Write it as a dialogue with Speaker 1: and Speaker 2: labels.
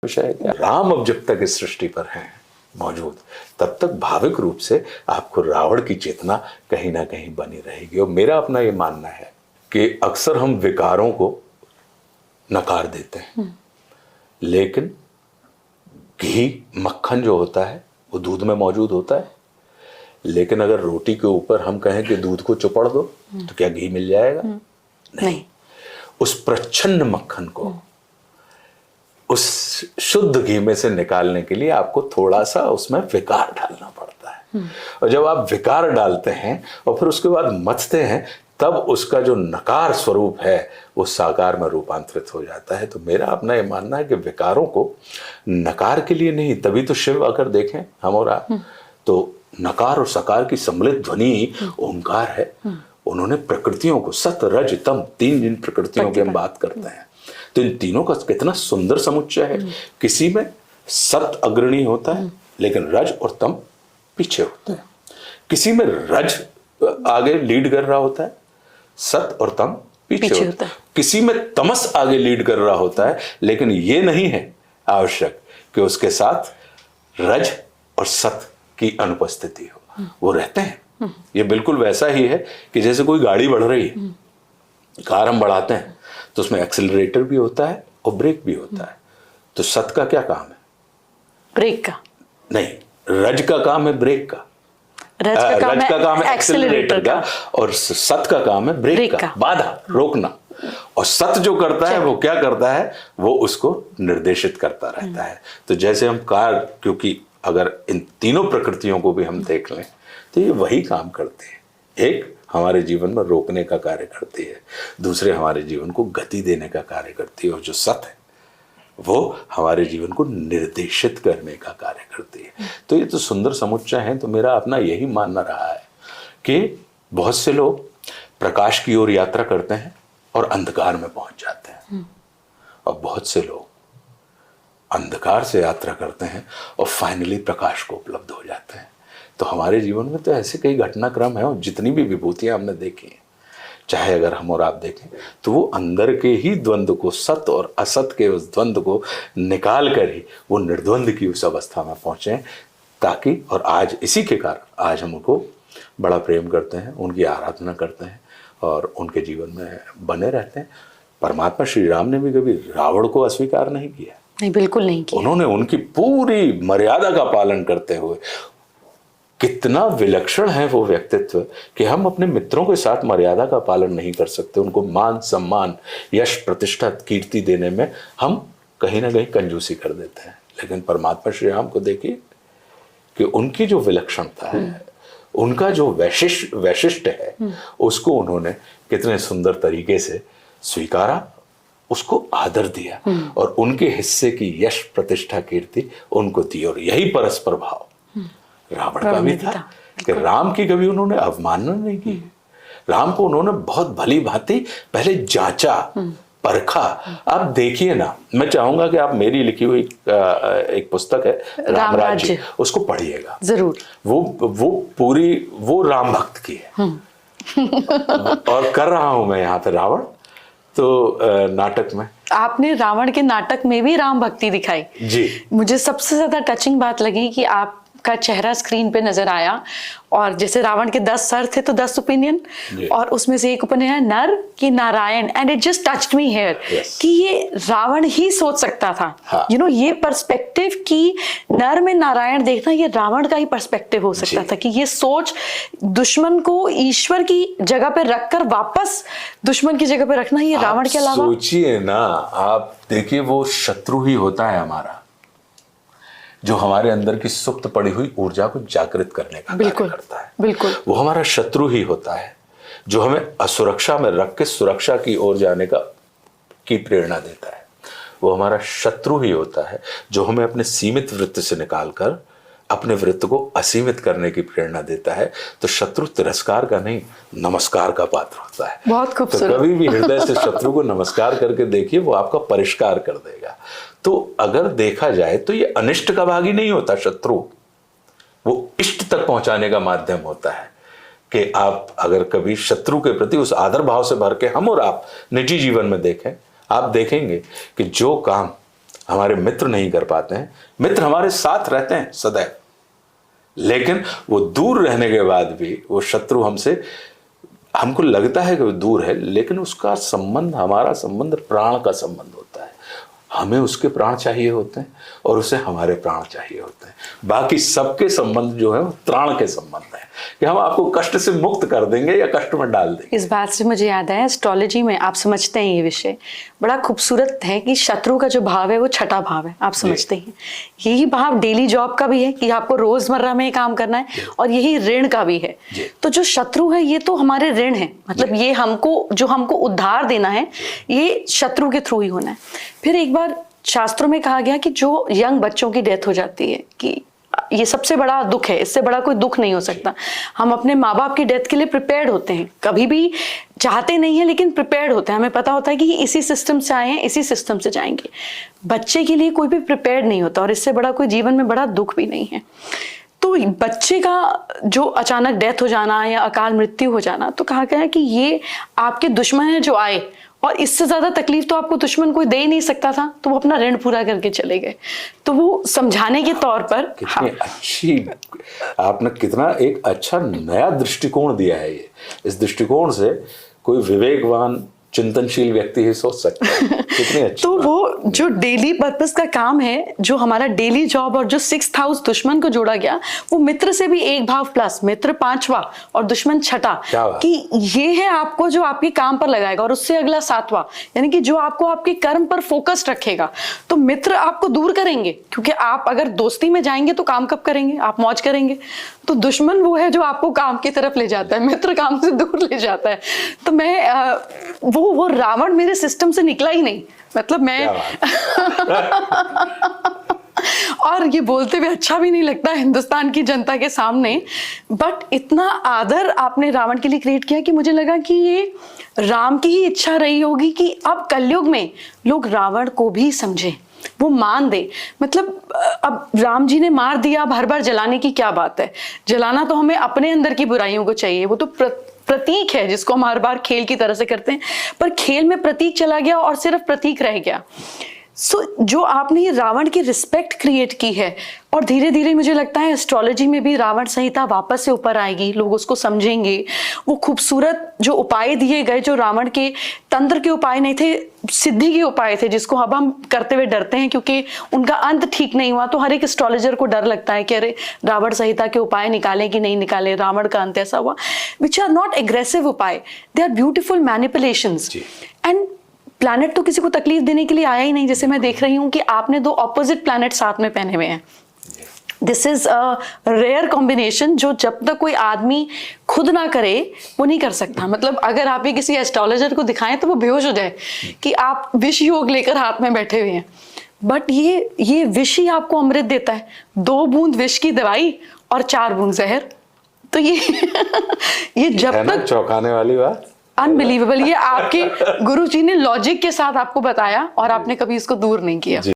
Speaker 1: विषय है क्या? राम अब जब तक इस सृष्टि पर हैं मौजूद, तब तक भाविक रूप से आपको रावण की चेतना कहीं ना कहीं बनी रहेगी। और मेरा अपना ये मानना है कि अक्सर हम विकारों को नकार देते हैं, लेकिन घी मक्खन जो होता है वो दूध में मौजूद होता है, लेकिन अगर रोटी के ऊपर हम कहें कि दूध को चुपड़ दो तो क्या घी मिल जाएगा? नहीं। उस प्रच्छन्न मक्खन को उस शुद्ध घी में से निकालने के लिए आपको थोड़ा सा उसमें विकार डालना पड़ता है। और जब आप विकार डालते हैं और फिर उसके बाद मथते हैं, तब उसका जो नकार स्वरूप है वो साकार में रूपांतरित हो जाता है। तो मेरा अपना ये मानना है कि विकारों को नकार के लिए नहीं, तभी तो शिव अगर देखें हम और आप, तो नकार और सकार की सम्मिलित ध्वनि ही ओंकार है। उन्होंने प्रकृतियों को सत रज तम, तीन जिन प्रकृतियों की हम बात करते हैं, तो इन तीनों का कितना सुंदर समुच्चय है। किसी में सत अग्रणी होता है लेकिन रज और तम पीछे होता है, किसी में रज आगे लीड कर रहा होता है, सत और तम पीछे होता है, किसी में तमस आगे लीड कर रहा होता है, लेकिन ये नहीं है आवश्यक कि उसके साथ रज और सत की अनुपस्थिति हो, वो रहते हैं। ये बिल्कुल वैसा ही है कि जैसे कोई गाड़ी बढ़ रही है, कार हम बढ़ाते हैं तो उसमें एक्सेलरेटर भी होता है और ब्रेक भी होता है। तो सत का क्या काम है? ब्रेक का नहीं, रज का काम है ब्रेक का, रज का काम है एक्सेलरेटर का, और सत का काम है ब्रेक का, बाधा रोकना। और सत जो करता है वो क्या करता है? वो उसको निर्देशित करता रहता है। तो जैसे हम कार, क्योंकि अगर इन तीनों प्रकृतियों को भी हम देख लें तो ये वही काम करते हैं। एक हमारे जीवन में रोकने का कार्य करती है, दूसरे हमारे जीवन को गति देने का कार्य करती है, और जो सत है वो हमारे जीवन को निर्देशित करने का कार्य करती है। तो ये तो सुंदर समुच्चय है। तो मेरा अपना यही मानना रहा है कि बहुत से लोग प्रकाश की ओर यात्रा करते हैं और अंधकार में पहुंच जाते हैं, और बहुत से लोग अंधकार से यात्रा करते हैं और फाइनली प्रकाश को उपलब्ध हो जाते हैं। तो हमारे जीवन में तो ऐसे कई घटनाक्रम हैं, और जितनी भी विभूतियां हमने देखी हैं, चाहे अगर हम और आप देखें, तो वो अंदर के ही द्वंद्व को, सत और असत के उस द्वंद्व को निकाल कर ही वो निर्द्वंद की उस अवस्था में पहुंचे, ताकि, और आज इसी के कारण आज हम उनको बड़ा प्रेम करते हैं, उनकी आराधना करते हैं और उनके जीवन में बने रहते हैं। परमात्मा श्री राम ने भी कभी रावण को अस्वीकार नहीं किया,
Speaker 2: नहीं, बिल्कुल नहीं किया।
Speaker 1: उन्होंने उनकी पूरी मर्यादा का पालन करते हुए, कितना विलक्षण है वो व्यक्तित्व कि हम अपने मित्रों के साथ मर्यादा का पालन नहीं कर सकते। उनको मान सम्मान, यश, प्रतिष्ठा, कीर्ति देने में हम कहीं ना कहीं कंजूसी कर देते हैं। लेकिन परमात्मा श्री राम को देखिए कि उनकी जो विलक्षणता है, उनका जो वैशिष्ट है, उसको उन्होंने कितने सुंदर तरीके से स्वीकारा, उसको आदर दिया, और उनके हिस्से की यश, प्रतिष्ठा, कीर्ति उनको दी। और यही परस्पर भाव रावण का भी था कि राम की कभी उन्होंने अवमानना नहीं की। राम को उन्होंने बहुत भली भांति पहले जांचा, परखा। आप देखिए ना, मैं चाहूंगा कि आप मेरी लिखी हुई एक पुस्तक है रामराज्य, उसको पढ़िएगा जरूर। वो पूरी वो राम भक्त की है। और कर रहा हूं मैं यहाँ पे रावण, तो नाटक में
Speaker 2: आपने रावण के नाटक में भी राम भक्ति दिखाई
Speaker 1: जी।
Speaker 2: मुझे सबसे ज्यादा टचिंग बात लगी कि आपका चेहरा स्क्रीन पे नजर आया, और जैसे रावण के 10 सर थे तो 10 ओपिनियन, और उसमें से एक ओपिनियन है नर की Narayan, and it just touched me here कि ये रावण ही सोच सकता था। यू नो, ये पर्सपेक्टिव कि नर में नारायण देखना, ये रावण का ही पर्सपेक्टिव हो सकता था कि ये सोच दुश्मन को ईश्वर की जगह पे रखकर वापस दुश्मन की जगह पे रखना, ये रावण के अलावा।
Speaker 1: सोचिए ना, आप देखिए, वो शत्रु ही होता है हमारा, जो हमारे अंदर की सुप्त पड़ी हुई ऊर्जा को जागृत करने का कार्य करता है। बिल्कुल, वो हमारा शत्रु ही होता है, जो हमें असुरक्षा में रख के सुरक्षा की ओर जाने की प्रेरणा देता है। वो हमारा शत्रु ही होता है, जो हमें अपने सीमित वृत्त से निकालकर अपने वृत्त को असीमित करने की प्रेरणा देता है। तो शत्रु तिरस्कार का नहीं, नमस्कार का पात्र होता है।
Speaker 2: बहुत खूबसूरत।
Speaker 1: तो कभी भी हृदय से शत्रु को नमस्कार करके देखिए, वो आपका परिष्कार कर देगा। तो अगर देखा जाए तो ये अनिष्ट का भागी नहीं होता शत्रु, वो इष्ट तक पहुंचाने का माध्यम होता है। कि आप अगर कभी शत्रु के प्रति उस आदर भाव से भर के हम और आप निजी जीवन में देखें, आप देखेंगे कि जो काम हमारे मित्र नहीं कर पाते हैं। मित्र हमारे साथ रहते हैं सदैव, लेकिन वो दूर रहने के बाद भी वो शत्रु हमसे, हमको लगता है कि वो दूर है, लेकिन उसका संबंध, हमारा संबंध प्राण का संबंध होता है। हमें उसके प्राण चाहिए होते हैं और उसे हमारे प्राण चाहिए होते हैं। बाकी सबके संबंध जो है वो त्राण के संबंध है, कि हम आपको कष्ट से मुक्त कर देंगे या कष्ट में डाल देंगे।
Speaker 2: इस बात से मुझे याद आया, एस्ट्रोलॉजी में आप समझते हैं ये विषय बड़ा खूबसूरत है कि शत्रु का जो भाव है वो छठा भाव है, आप समझते हैं। यही भाव डेली जॉब का भी है कि आपको रोजमर्रा में काम करना है, और यही ऋण का भी है। तो जो शत्रु है ये तो हमारे ऋण है, मतलब ये हमको, जो हमको उद्धार देना है, ये शत्रु के थ्रू ही होना है। फिर एक बार शास्त्रों में कहा गया कि जो यंग बच्चों की डेथ हो जाती है, कि ये सबसे बड़ा दुख है, इससे बड़ा कोई दुख नहीं हो सकता। हम अपने माँ बाप की डेथ के लिए प्रिपेयर्ड होते हैं, कभी भी चाहते नहीं है लेकिन प्रिपेयर्ड होते हैं। हमें पता होता है कि इसी सिस्टम से आए हैं, इसी सिस्टम से जाएंगे। बच्चे के लिए कोई भी प्रिपेयर्ड नहीं होता, और इससे बड़ा कोई जीवन में बड़ा दुख भी नहीं है। तो बच्चे का जो अचानक डेथ हो जाना या अकाल मृत्यु हो जाना, तो कहा गया है कि ये आपके दुश्मन है जो आए, और इससे ज्यादा तकलीफ तो आपको दुश्मन कोई दे ही नहीं सकता था, तो वो अपना ऋण पूरा करके चले गए। तो वो समझाने के तौर पर
Speaker 1: कितनी अच्छी, आपने कितना एक अच्छा नया दृष्टिकोण दिया है। ये इस दृष्टिकोण से कोई विवेकवान चिंतनशील व्यक्ति ही सोच सकता है। कितनी अच्छी
Speaker 2: तो वो जो डेली पर्पस का काम है, जो हमारा डेली जॉब, और जो 6th हाउस दुश्मन को जोड़ा गया, वो मित्र से भी एक भाव प्लस, मित्र 5वां और दुश्मन 6ठा, कि ये है आपको जो आपके काम पर लगाएगा, और उससे अगला 7वां, यानी कि जो आपको आपके कर्म पर फोकस्ड रखेगा। तो मित्र आपको दूर करेंगे, क्योंकि आप अगर दोस्ती में जाएंगे तो काम कब करेंगे, आप मौज करेंगे। तो दुश्मन वो है जो आपको काम की तरफ ले जाता है, मित्र काम से दूर ले जाता है। तो मैं वो रावण मेरे सिस्टम से निकला ही नहीं, मतलब मैं और ये बोलते हुए अच्छा भी नहीं लगता हिंदुस्तान की जनता के सामने, बट इतना आदर आपने रावण के लिए क्रिएट किया कि मुझे लगा कि ये राम की ही इच्छा रही होगी कि अब कलयुग में लोग रावण को भी समझें, वो मान दे। मतलब अब राम जी ने मार दिया, अब हर बार जलाने की क्या बात है। जलाना तो हमें अपने अंदर की बुराइयों को चाहिए, वो तो प्रतीक है जिसको हम हर बार खेल की तरह से करते हैं, पर खेल में प्रतीक चला गया और सिर्फ प्रतीक रह गया। सो जो आपने ये रावण की रिस्पेक्ट क्रिएट की है, और धीरे धीरे मुझे लगता है एस्ट्रोलॉजी में भी रावण संहिता वापस से ऊपर आएगी, लोग उसको समझेंगे। वो खूबसूरत जो उपाय दिए गए, जो रावण के तंत्र के उपाय नहीं थे, सिद्धि के उपाय थे, जिसको अब हम करते हुए डरते हैं क्योंकि उनका अंत ठीक नहीं हुआ। तो हर एक एस्ट्रोलॉजर को डर लगता है कि अरे रावण संहिता के उपाय निकालें कि नहीं निकाले, रावण का अंत ऐसा हुआ। विच आर नॉट एग्रेसिव उपाय, they are beautiful manipulations. And planet तो किसी को तकलीफ देने के लिए आया ही नहीं। जैसे मैं देख रही हूँ कि आपने 2 ऑपोजिट प्लैनेट साथ में पहने हुए हैं। This is a rare combination, जो जब तक कोई आदमी खुद ना करे वो नहीं कर सकता। मतलब अगर आप ये किसी एस्ट्रोलॉजर को दिखाएं तो वो बेहोश हो जाए कि आप विष योग लेकर हाथ में बैठे हुए हैं, बट ये विष ही आपको अमृत देता है। 2 बूंद विष की दवाई और 4 बूंद जहर। तो ये जब तक,
Speaker 1: चौंकाने वाली बात,
Speaker 2: अनबिलीवेबल, ये आपके गुरुजी ने लॉजिक के साथ आपको बताया और आपने कभी इसको दूर नहीं किया।